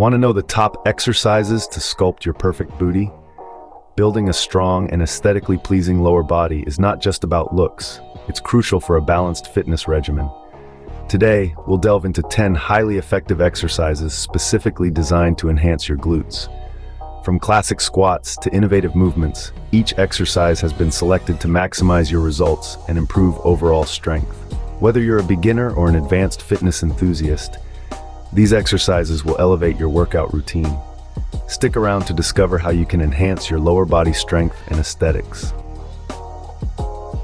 Want to know the top exercises to sculpt your perfect booty? Building a strong and aesthetically pleasing lower body is not just about looks. It's crucial for a balanced fitness regimen. Today, we'll delve into 10 highly effective exercises specifically designed to enhance your glutes. From classic squats to innovative movements, each exercise has been selected to maximize your results and improve overall strength. Whether you're a beginner or an advanced fitness enthusiast, these exercises will elevate your workout routine. Stick around to discover how you can enhance your lower body strength and aesthetics.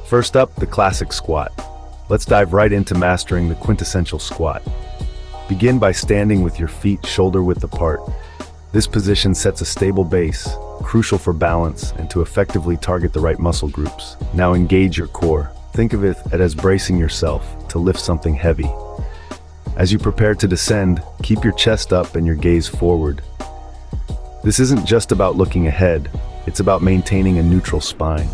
First up, the classic squat. Let's dive right into mastering the quintessential squat. Begin by standing with your feet shoulder-width apart. This position sets a stable base, crucial for balance and to effectively target the right muscle groups. Now engage your core. Think of it as bracing yourself to lift something heavy. As you prepare to descend, keep your chest up and your gaze forward. This isn't just about looking ahead, it's about maintaining a neutral spine.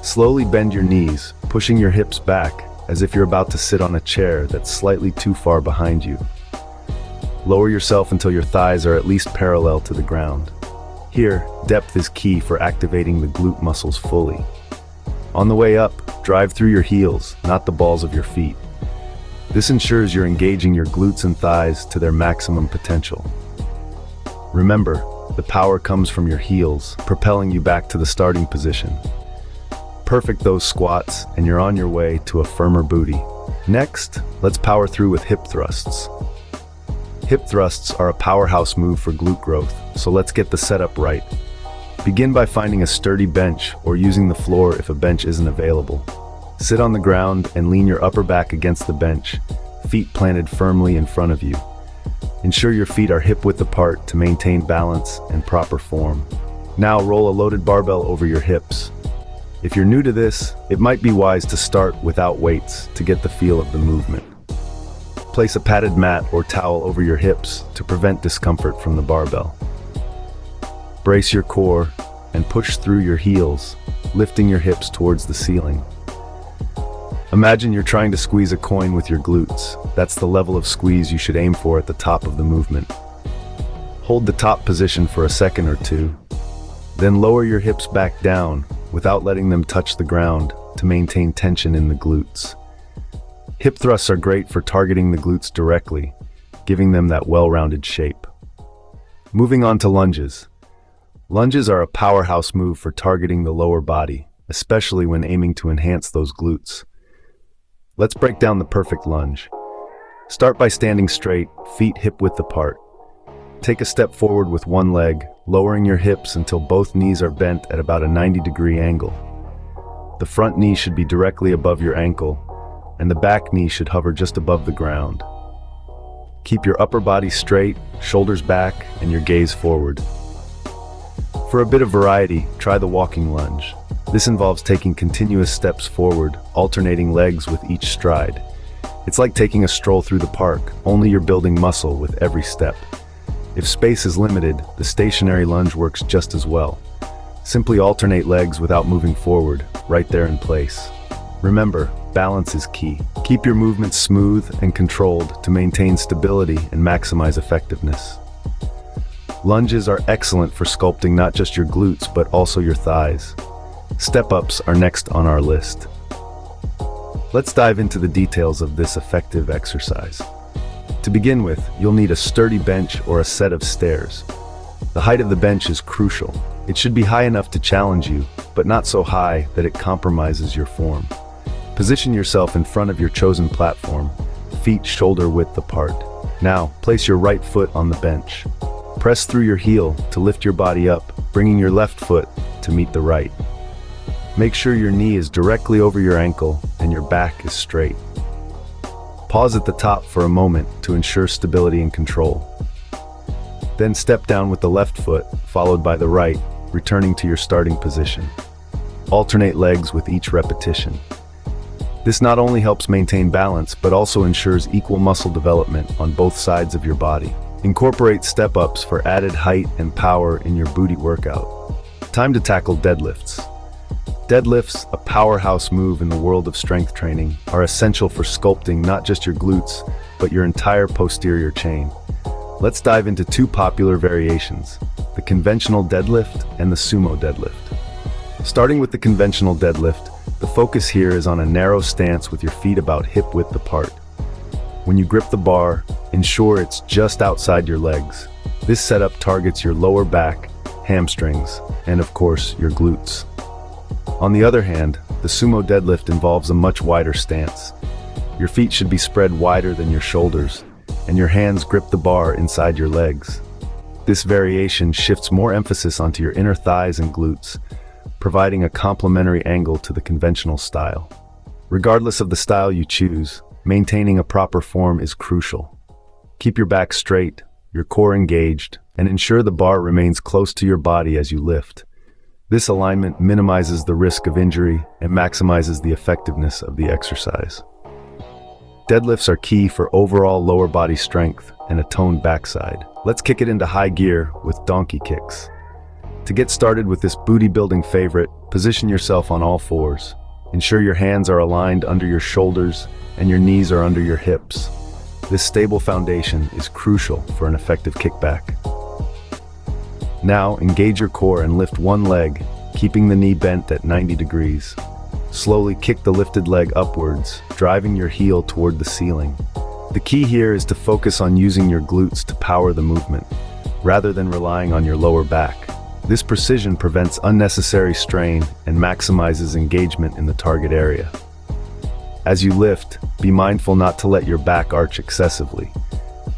Slowly bend your knees, pushing your hips back as if you're about to sit on a chair that's slightly too far behind you. Lower yourself until your thighs are at least parallel to the ground. Here, depth is key for activating the glute muscles fully. On the way up, drive through your heels, not the balls of your feet. This ensures you're engaging your glutes and thighs to their maximum potential. Remember, the power comes from your heels, propelling you back to the starting position. Perfect those squats, and you're on your way to a firmer booty. Next, let's power through with hip thrusts. Hip thrusts are a powerhouse move for glute growth, so let's get the setup right. Begin by finding a sturdy bench or using the floor if a bench isn't available. Sit on the ground and lean your upper back against the bench, feet planted firmly in front of you. Ensure your feet are hip-width apart to maintain balance and proper form. Now roll a loaded barbell over your hips. If you're new to this, it might be wise to start without weights to get the feel of the movement. Place a padded mat or towel over your hips to prevent discomfort from the barbell. Brace your core and push through your heels, lifting your hips towards the ceiling. Imagine you're trying to squeeze a coin with your glutes. That's the level of squeeze you should aim for at the top of the movement. Hold the top position for a second or two, then lower your hips back down without letting them touch the ground to maintain tension in the glutes. Hip thrusts are great for targeting the glutes directly, giving them that well-rounded shape. Moving on to lunges. Lunges are a powerhouse move for targeting the lower body, especially when aiming to enhance those glutes. Let's break down the perfect lunge. Start by standing straight, feet hip-width apart. Take a step forward with one leg, lowering your hips until both knees are bent at about a 90-degree angle. The front knee should be directly above your ankle, and the back knee should hover just above the ground. Keep your upper body straight, shoulders back, and your gaze forward. For a bit of variety, try the walking lunge. This involves taking continuous steps forward, alternating legs with each stride. It's like taking a stroll through the park, only you're building muscle with every step. If space is limited, the stationary lunge works just as well. Simply alternate legs without moving forward, right there in place. Remember, balance is key. Keep your movements smooth and controlled to maintain stability and maximize effectiveness. Lunges are excellent for sculpting not just your glutes, but also your thighs. Step-ups are next on our list. Let's dive into the details of this effective exercise. To begin with, you'll need a sturdy bench or a set of stairs. The height of the bench is crucial. It should be high enough to challenge you, but not so high that it compromises your form. Position yourself in front of your chosen platform, feet shoulder-width apart. Now, place your right foot on the bench. Press through your heel to lift your body up, bringing your left foot to meet the right. Make sure your knee is directly over your ankle and your back is straight. Pause at the top for a moment to ensure stability and control. Then step down with the left foot, followed by the right, returning to your starting position. Alternate legs with each repetition. This not only helps maintain balance, but also ensures equal muscle development on both sides of your body. Incorporate step-ups for added height and power in your booty workout. Time to tackle deadlifts. Deadlifts, a powerhouse move in the world of strength training, are essential for sculpting not just your glutes, but your entire posterior chain. Let's dive into two popular variations, the conventional deadlift and the sumo deadlift. Starting with the conventional deadlift, the focus here is on a narrow stance with your feet about hip width apart. When you grip the bar, ensure it's just outside your legs. This setup targets your lower back, hamstrings, and of course, your glutes. On the other hand, the sumo deadlift involves a much wider stance. Your feet should be spread wider than your shoulders, and your hands grip the bar inside your legs. This variation shifts more emphasis onto your inner thighs and glutes, providing a complementary angle to the conventional style. Regardless of the style you choose, maintaining a proper form is crucial. Keep your back straight, your core engaged, and ensure the bar remains close to your body as you lift. This alignment minimizes the risk of injury and maximizes the effectiveness of the exercise. Deadlifts are key for overall lower body strength and a toned backside. Let's kick it into high gear with donkey kicks. To get started with this booty-building favorite, position yourself on all fours. Ensure your hands are aligned under your shoulders and your knees are under your hips. This stable foundation is crucial for an effective kickback. Now, engage your core and lift one leg, keeping the knee bent at 90 degrees. Slowly kick the lifted leg upwards, driving your heel toward the ceiling. The key here is to focus on using your glutes to power the movement, rather than relying on your lower back. This precision prevents unnecessary strain and maximizes engagement in the target area. As you lift, be mindful not to let your back arch excessively.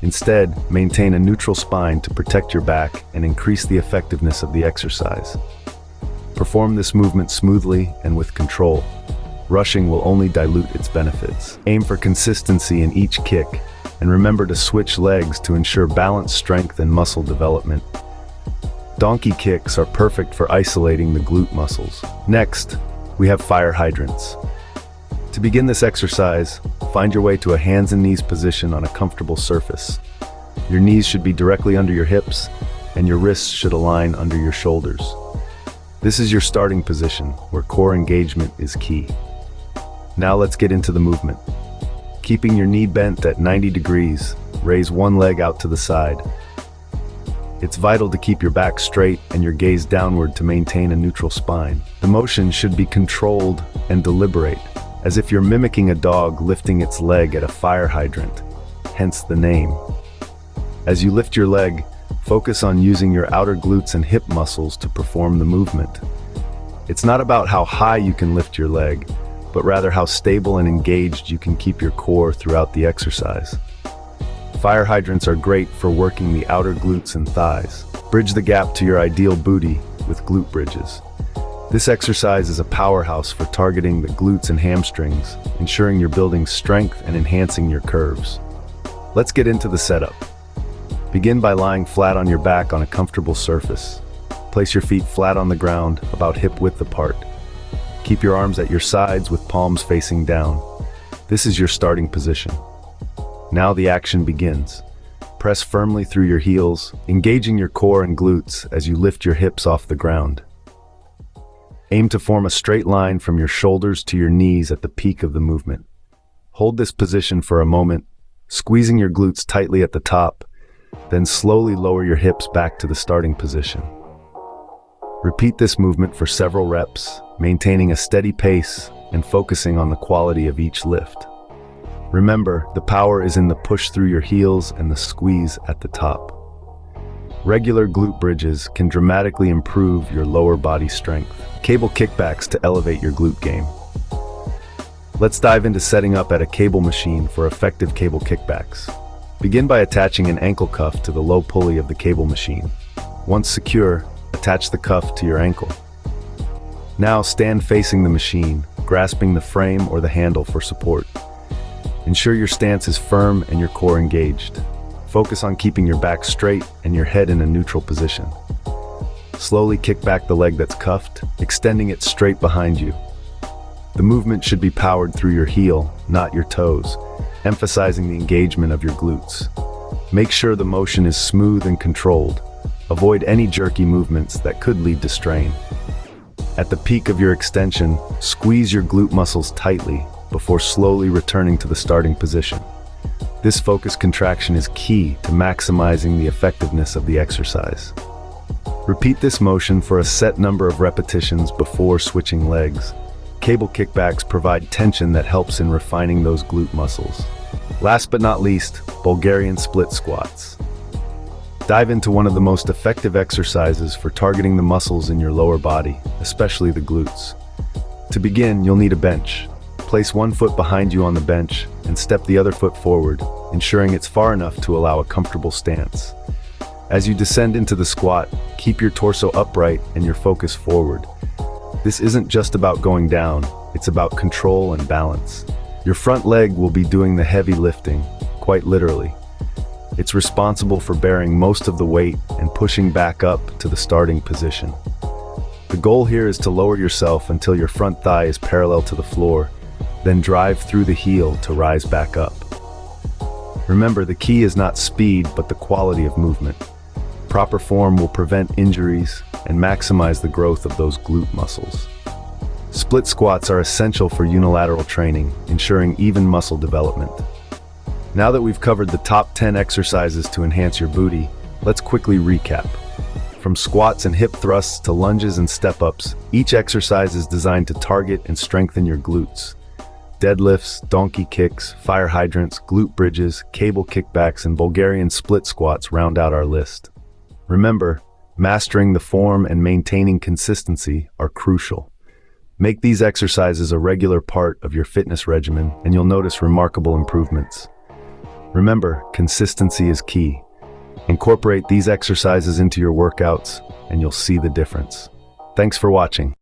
Instead, maintain a neutral spine to protect your back and increase the effectiveness of the exercise. Perform this movement smoothly and with control. Rushing will only dilute its benefits. Aim for consistency in each kick, and remember to switch legs to ensure balanced strength and muscle development. Donkey kicks are perfect for isolating the glute muscles. Next, we have fire hydrants. To begin this exercise, find your way to a hands and knees position on a comfortable surface. Your knees should be directly under your hips, and your wrists should align under your shoulders. This is your starting position, where core engagement is key. Now let's get into the movement. Keeping your knee bent at 90 degrees, raise one leg out to the side. It's vital to keep your back straight and your gaze downward to maintain a neutral spine. The motion should be controlled and deliberate, as if you're mimicking a dog lifting its leg at a fire hydrant, hence the name. As you lift your leg, focus on using your outer glutes and hip muscles to perform the movement. It's not about how high you can lift your leg, but rather how stable and engaged you can keep your core throughout the exercise. Fire hydrants are great for working the outer glutes and thighs. Bridge the gap to your ideal booty with glute bridges. This exercise is a powerhouse for targeting the glutes and hamstrings, ensuring you're building strength and enhancing your curves. Let's get into the setup. Begin by lying flat on your back on a comfortable surface. Place your feet flat on the ground, about hip width apart. Keep your arms at your sides with palms facing down. This is your starting position. Now the action begins. Press firmly through your heels, engaging your core and glutes as you lift your hips off the ground. Aim to form a straight line from your shoulders to your knees at the peak of the movement. Hold this position for a moment, squeezing your glutes tightly at the top, then slowly lower your hips back to the starting position. Repeat this movement for several reps, maintaining a steady pace and focusing on the quality of each lift. Remember, the power is in the push through your heels and the squeeze at the top. Regular glute bridges can dramatically improve your lower body strength. Cable kickbacks to elevate your glute game. Let's dive into setting up at a cable machine for effective cable kickbacks. Begin by attaching an ankle cuff to the low pulley of the cable machine. Once secure, attach the cuff to your ankle. Now stand facing the machine, grasping the frame or the handle for support. Ensure your stance is firm and your core engaged. Focus on keeping your back straight and your head in a neutral position. Slowly kick back the leg that's cuffed, extending it straight behind you. The movement should be powered through your heel, not your toes, emphasizing the engagement of your glutes. Make sure the motion is smooth and controlled. Avoid any jerky movements that could lead to strain. At the peak of your extension, squeeze your glute muscles tightly before slowly returning to the starting position. This focused contraction is key to maximizing the effectiveness of the exercise. Repeat this motion for a set number of repetitions before switching legs. Cable kickbacks provide tension that helps in refining those glute muscles. Last but not least, Bulgarian split squats. Dive into one of the most effective exercises for targeting the muscles in your lower body, especially the glutes. To begin, you'll need a bench. Place one foot behind you on the bench and step the other foot forward, ensuring it's far enough to allow a comfortable stance. As you descend into the squat, keep your torso upright and your focus forward. This isn't just about going down, it's about control and balance. Your front leg will be doing the heavy lifting, quite literally. It's responsible for bearing most of the weight and pushing back up to the starting position. The goal here is to lower yourself until your front thigh is parallel to the floor, then drive through the heel to rise back up. Remember, the key is not speed, but the quality of movement. Proper form will prevent injuries and maximize the growth of those glute muscles. Split squats are essential for unilateral training, ensuring even muscle development. Now that we've covered the top 10 exercises to enhance your booty, let's quickly recap. From squats and hip thrusts to lunges and step-ups, each exercise is designed to target and strengthen your glutes. Deadlifts, donkey kicks, fire hydrants, glute bridges, cable kickbacks, and Bulgarian split squats round out our list. Remember, mastering the form and maintaining consistency are crucial. Make these exercises a regular part of your fitness regimen, and you'll notice remarkable improvements. Remember, consistency is key. Incorporate these exercises into your workouts, and you'll see the difference. Thanks for watching.